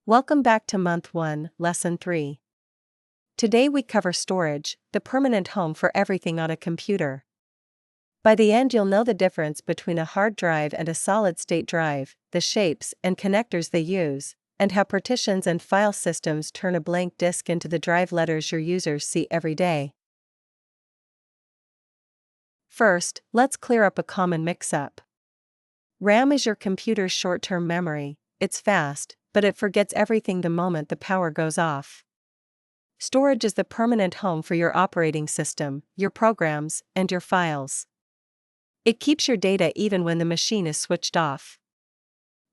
Welcome back to Month 1, Lesson 3. Today we cover storage, the permanent home for everything on a computer. By the end you'll know the difference between a hard drive and a solid-state drive, the shapes and connectors they use, and how partitions and file systems turn a blank disk into the drive letters your users see every day. First, let's clear up a common mix-up. RAM is your computer's short-term memory. It's fast, but it forgets everything the moment the power goes off. Storage is the permanent home for your operating system, your programs, and your files. It keeps your data even when the machine is switched off.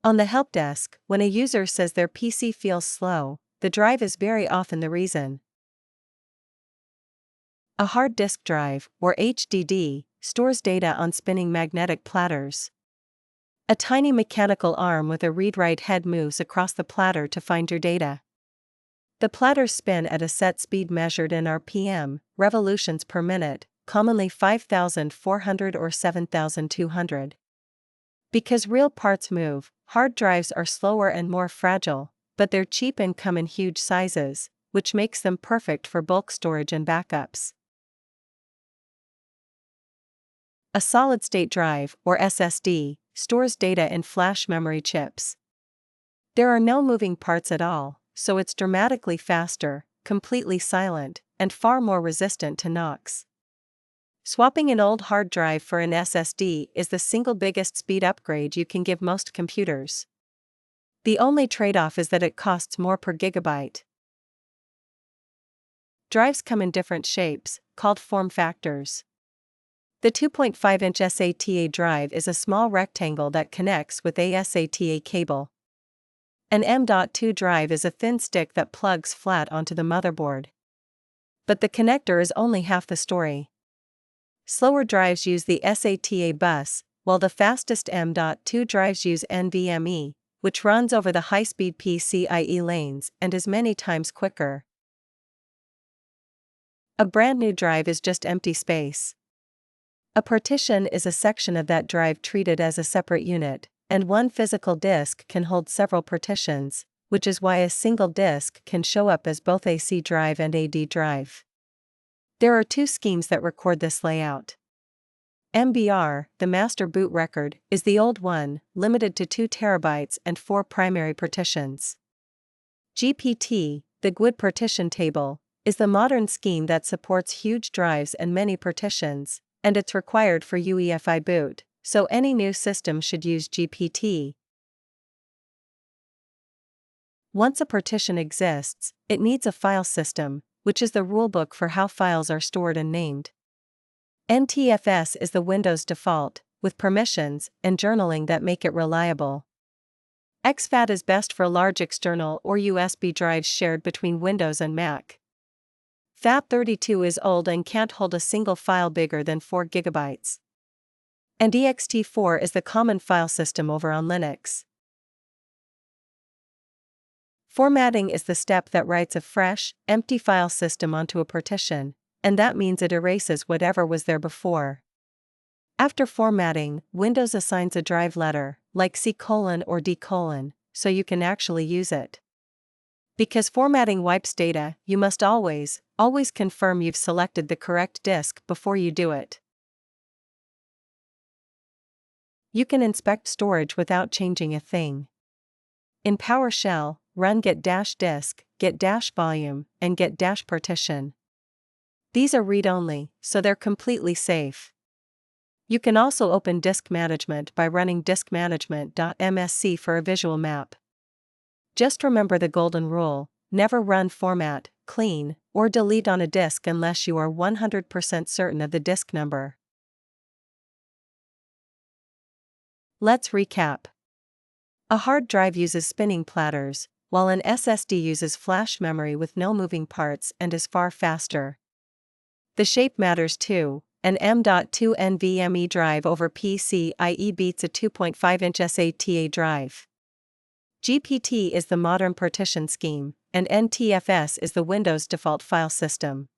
On the Helpdesk, when a user says their PC feels slow, the drive is very often the reason. A hard disk drive, or HDD, stores data on spinning magnetic platters. A tiny mechanical arm with a read-write head moves across the platter to find your data. The platters spin at a set speed measured in RPM, revolutions per minute, commonly 5,400 or 7,200. Because real parts move, hard drives are slower and more fragile, but they're cheap and come in huge sizes, which makes them perfect for bulk storage and backups. A solid-state drive, or SSD, stores data in flash memory chips. There are no moving parts at all, so it's dramatically faster, completely silent, and far more resistant to knocks. Swapping an old hard drive for an SSD is the single biggest speed upgrade you can give most computers. The only trade-off is that it costs more per gigabyte. Drives come in different shapes, called form factors. The 2.5-inch SATA drive is a small rectangle that connects with a SATA cable. An M.2 drive is a thin stick that plugs flat onto the motherboard. But the connector is only half the story. Slower drives use the SATA bus, while the fastest M.2 drives use NVMe, which runs over the high-speed PCIe lanes and is many times quicker. A brand new drive is just empty space. A partition is a section of that drive treated as a separate unit, and one physical disk can hold several partitions, which is why a single disk can show up as both a C drive and a D drive. There are two schemes that record this layout. MBR, the master boot record, is the old one, limited to 2 terabytes and 4 primary partitions. GPT, the GUID partition table, is the modern scheme that supports huge drives and many partitions, and it's required for UEFI boot, so any new system should use GPT. Once a partition exists, it needs a file system, which is the rulebook for how files are stored and named. NTFS is the Windows default, with permissions and journaling that make it reliable. exFAT is best for large external or USB drives shared between Windows and Mac. FAT32 is old and can't hold a single file bigger than 4 GB. And ext4 is the common file system over on Linux. Formatting is the step that writes a fresh, empty file system onto a partition, and that means it erases whatever was there before. After formatting, Windows assigns a drive letter, like C: or D:, so you can actually use it. Because formatting wipes data, you must always confirm you've selected the correct disk before you do it. You can inspect storage without changing a thing. In PowerShell, run get-disk, get-volume, and get-partition. These are read-only, so they're completely safe. You can also open disk management by running diskmanagement.msc for a visual map. Just remember the golden rule: never run format, clean, or delete on a disk unless you are 100% certain of the disk number. Let's recap. A hard drive uses spinning platters, while an SSD uses flash memory with no moving parts and is far faster. The shape matters too. An M.2 NVMe drive over PCIe beats a 2.5-inch SATA drive. GPT is the modern partition scheme, and NTFS is the Windows default file system.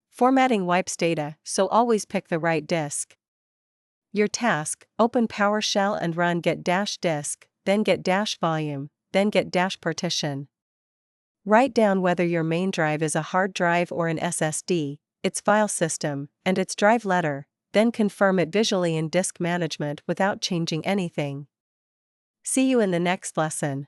Formatting wipes data, so always pick the right disk. Your task: open PowerShell and run get-disk, then get-volume, then get -partition. Write down whether your main drive is a hard drive or an SSD, its file system, and its drive letter, then confirm it visually in disk management without changing anything. See you in the next lesson.